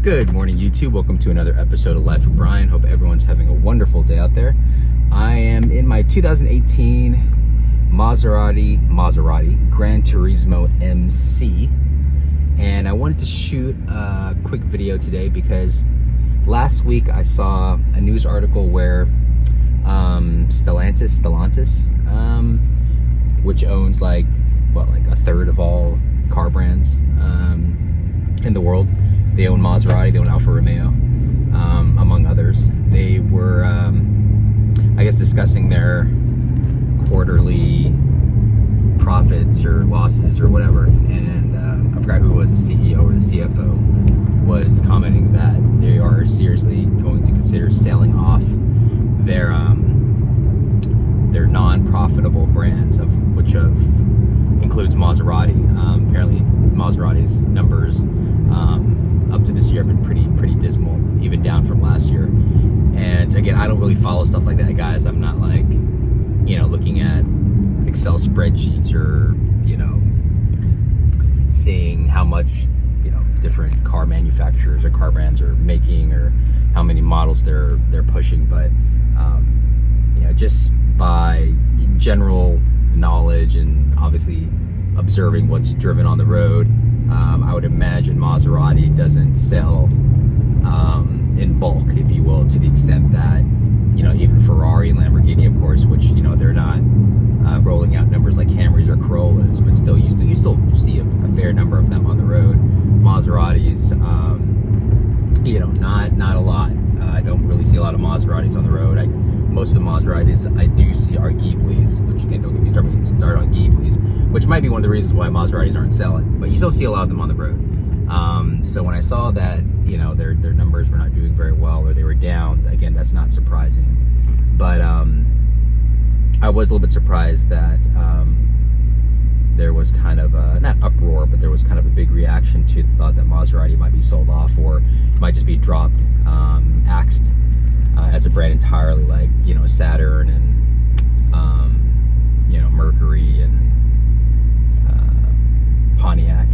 Good morning, YouTube. Welcome to another episode of Life of Brian. Hope everyone's having a wonderful day out there. I am in my 2018 Maserati Granturismo MC, and I wanted to shoot a quick video today because last week I saw a news article where Stellantis, which owns like a third of all car brands in the world. They own Maserati, they own Alfa Romeo, among others. They were, I guess, discussing their quarterly profits or losses or whatever. And I forgot who it was, the CEO or the CFO, was commenting that they are seriously going to consider selling off their non-profitable brands, which includes Maserati. Apparently, Maserati's numbers up to this year have been pretty dismal, even down from last year. And again, I don't really follow stuff like that, guys. I'm not like, looking at Excel spreadsheets or, seeing how much, different car manufacturers or car brands are making or how many models they're pushing. But, just by general knowledge and obviously observing what's driven on the road, I would imagine Maserati doesn't sell in bulk, if you will, to the extent that, even Ferrari and Lamborghini, of course, which, they're not rolling out numbers like Camrys or Corollas, but still, you still see a fair number of them on the road. Maseratis, not a lot. I don't really see a lot of Maseratis on the road. Most of the Maseratis I do see are Ghiblis, which, again, don't get me started on Ghiblis, which might be one of the reasons why Maseratis aren't selling, but you don't see a lot of them on the road. So when I saw that, their numbers were not doing very well, or they were down, again, that's not surprising. But I was a little bit surprised that there was kind of not uproar, but there was kind of a big reaction to the thought that Maserati might be sold off or might just be dropped, axed as a brand entirely, like Saturn and Mercury and Pontiac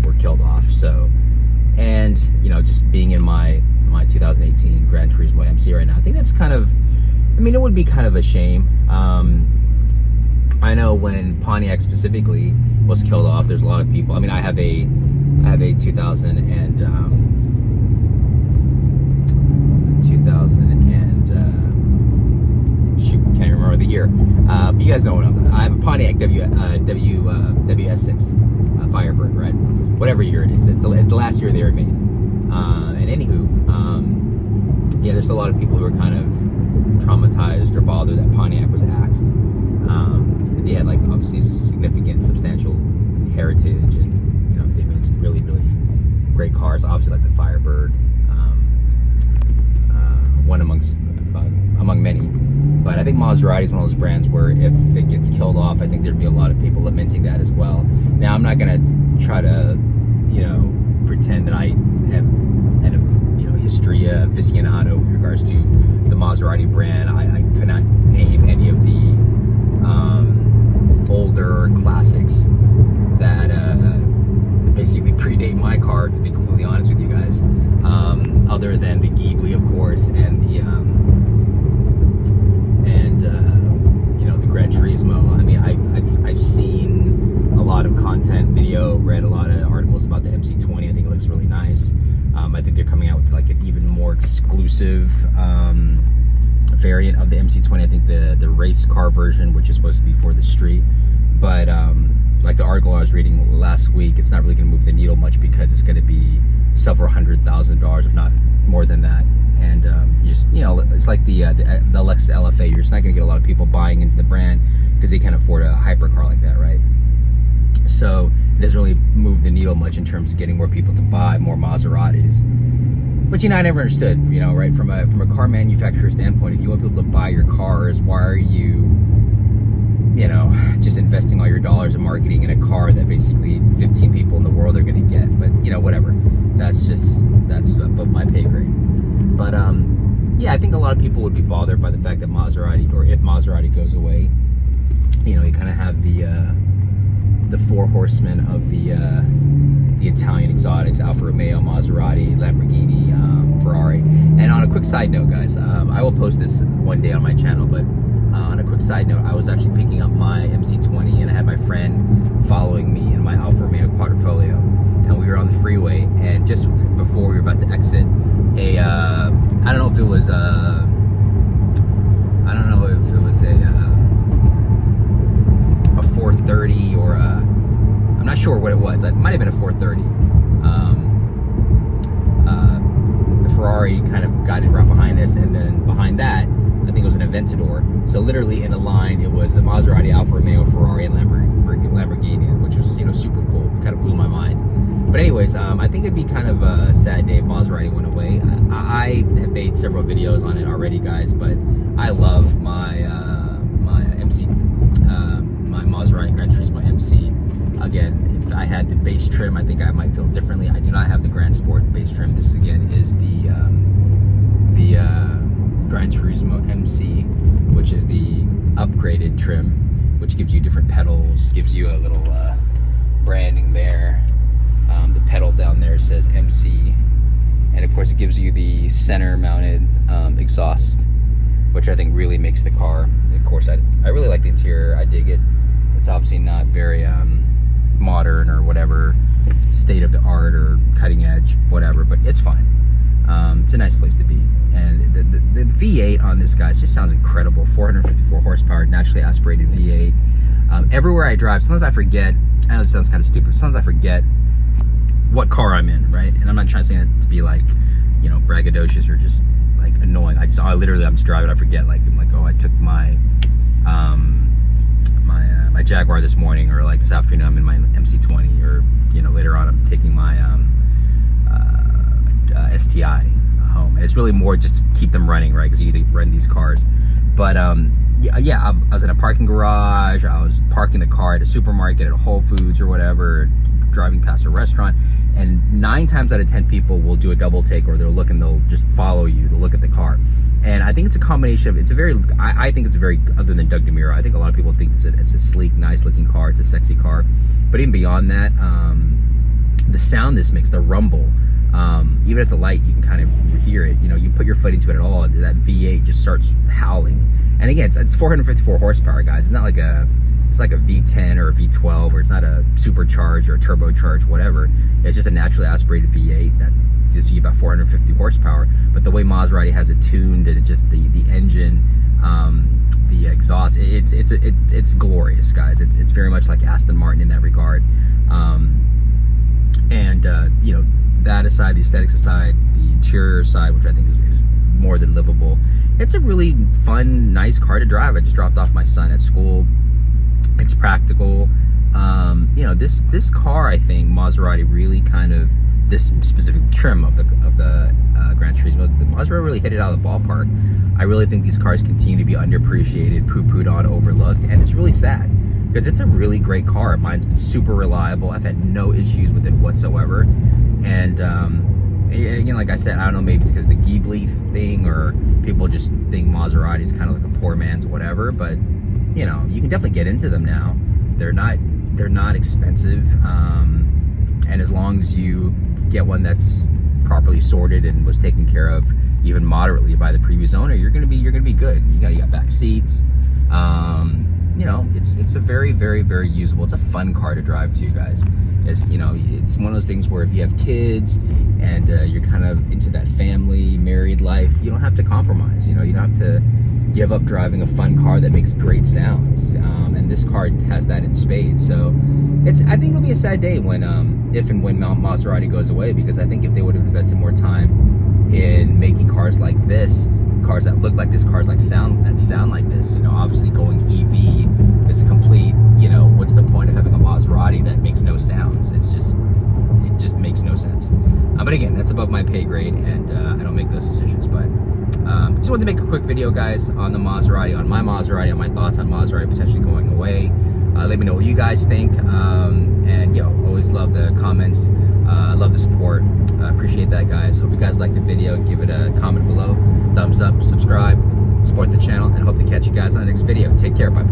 were killed off. So, and just being in my 2018 Granturismo MC right now, I think that's kind of, it would be kind of a shame. I know when Pontiac specifically was killed off, there's a lot of people. I have a 2000 and shoot, can't even remember the year. But you guys know what I have a Pontiac WS6 Firebird, right? Whatever year it is, it's the last year they were made. And anywho, there's a lot of people who are kind of traumatized or bothered that Pontiac was axed. They had obviously significant, substantial heritage, and they made some really, really great cars. Obviously, like the Firebird, one among many. But I think Maserati is one of those brands where if it gets killed off, I think there'd be a lot of people lamenting that as well. Now, I'm not gonna try to, pretend that I have history aficionado with regards to the Maserati brand. I could not name any of the older classics that basically predate my car, to be completely honest with you guys, other than the Ghibli, of course, and the the Granturismo. I've seen a lot of content, video, read a lot of articles about the MC20. I think it looks really nice. I think they're coming out with an even more exclusive variant of the MC20. I think the race car version, which is supposed to be for the street, but the article I was reading last week, it's not really going to move the needle much because it's going to be several $100,000, if not more than that. And it's like the Lexus LFA. You're just not going to get a lot of people buying into the brand because they can't afford a hypercar like that, right? So it doesn't really move the needle much in terms of getting more people to buy more Maseratis. But I never understood, right? From a car manufacturer standpoint, if you want people to buy your cars, why are you, just investing all your dollars in marketing in a car that basically 15 people in the world are going to get? But whatever. That's above my pay grade. But I think a lot of people would be bothered by the fact that Maserati, or if Maserati goes away, you kind of have the four horsemen of the Italian exotics, Alfa Romeo, Maserati, Lamborghini, Ferrari. And on a quick side note, guys, I will post this one day on my channel, but on a quick side note, I was actually picking up my MC20 and I had my friend following me in my Alfa Romeo Quadrifoglio, and we were on the freeway, and just before we were about to exit, I don't know if it was a 430 or I'm not sure what it was. It might have been a 430. The Ferrari kind of guided right behind us, and then behind that, I think it was an Aventador. So literally in a line, it was a Maserati, Alfa Romeo, Ferrari, and Lamborghini, which was, you know, super cool. Kind of blew my mind. But anyways, I think it'd be kind of a sad day if Maserati went away. I have made several videos on it already, guys, but I love my my MC, my Maserati Granturismo MC. Again, if I had the base trim, I think I might feel differently. I do not have the Grand Sport base trim. This again is the Granturismo MC, which is the upgraded trim, which gives you different pedals, gives you a little branding there. The pedal down there says MC, and of course it gives you the center mounted exhaust, which I think really makes the car. Of course, I really like the interior. I dig it. It's obviously not very modern or whatever, state of the art or cutting edge, whatever, but it's fine. It's a nice place to be. And the V8 on this, guys, just sounds incredible. 454 horsepower, naturally aspirated V8. Everywhere I drive, sometimes I forget, I know it sounds kind of stupid, sometimes I forget what car I'm in, right? And I'm not trying to say it to be like, you know, braggadocious or just like annoying. I'm just driving, I forget, like, I'm like, oh, I took my my Jaguar this morning, or like this afternoon I'm in my MC20, or, you know, later on I'm taking my STI home. And it's really more just to keep them running, right? Because you need to run these cars. But yeah, I was in a parking garage, I was parking the car at a supermarket, at a Whole Foods or whatever, driving past a restaurant, and 9 times out of 10 people will do a double take, or they'll look and they'll just follow you, they'll look at the car. And I think it's a combination of, it's a very, I think it's a very, other than Doug DeMuro, I think a lot of people think it's a sleek, nice looking car, it's a sexy car. But even beyond that, the sound this makes, the rumble, even at the light, you can kind of hear it. You know, you put your foot into it at all, that V8 just starts howling. And again, it's 454 horsepower, guys. It's not like it's like a V10 or a V12, or it's not a supercharged or a turbocharged, whatever. It's just a naturally aspirated V8 that gives you about 450 horsepower. But the way Maserati has it tuned, and it just the engine, the exhaust, it's glorious, guys. It's very much like Aston Martin in that regard. You know, that aside, the aesthetics aside, the interior side, which I think is more than livable, it's a really fun, nice car to drive. I just dropped off my son at school. It's practical. You know, this car, I think Maserati really kind of, this specific trim of the Gran Turismo, the Maserati really hit it out of the ballpark. I really think these cars continue to be underappreciated, poo-pooed on, overlooked, and it's really sad, because it's a really great car. Mine's been super reliable. I've had no issues with it whatsoever. And again, like I said, I don't know, maybe it's because of the Ghibli thing, or people just think Maserati is kind of like a poor man's whatever, but you know, you can definitely get into them now. They're not expensive, and as long as you get one that's properly sorted and was taken care of even moderately by the previous owner, you're gonna be good. You got back seats. You know, it's a very, very, very usable. It's a fun car to drive too, guys. It's, you know, it's one of those things where if you have kids and you're kind of into that family married life, you don't have to compromise. You know, you don't have to give up driving a fun car that makes great sounds. And this car has that in spades. So I think it'll be a sad day when if and when Maserati goes away, because I think if they would have invested more time in making cars like this, cars that look like this, cars that sound like this, you know, obviously going EV is a complete, you know, what's the point of having a Maserati that makes no sounds? It just makes no sense. But again, that's above my pay grade, and I don't make those decisions. But just wanted to make a quick video, guys, on the Maserati, on my Maserati, on my thoughts on Maserati potentially going away. Let me know what you guys think, and you know, always love the comments, love the support. Appreciate that, guys. Hope you guys liked the video. Give it a comment below, thumbs up, subscribe, support the channel, and hope to catch you guys on the next video. Take care, bye.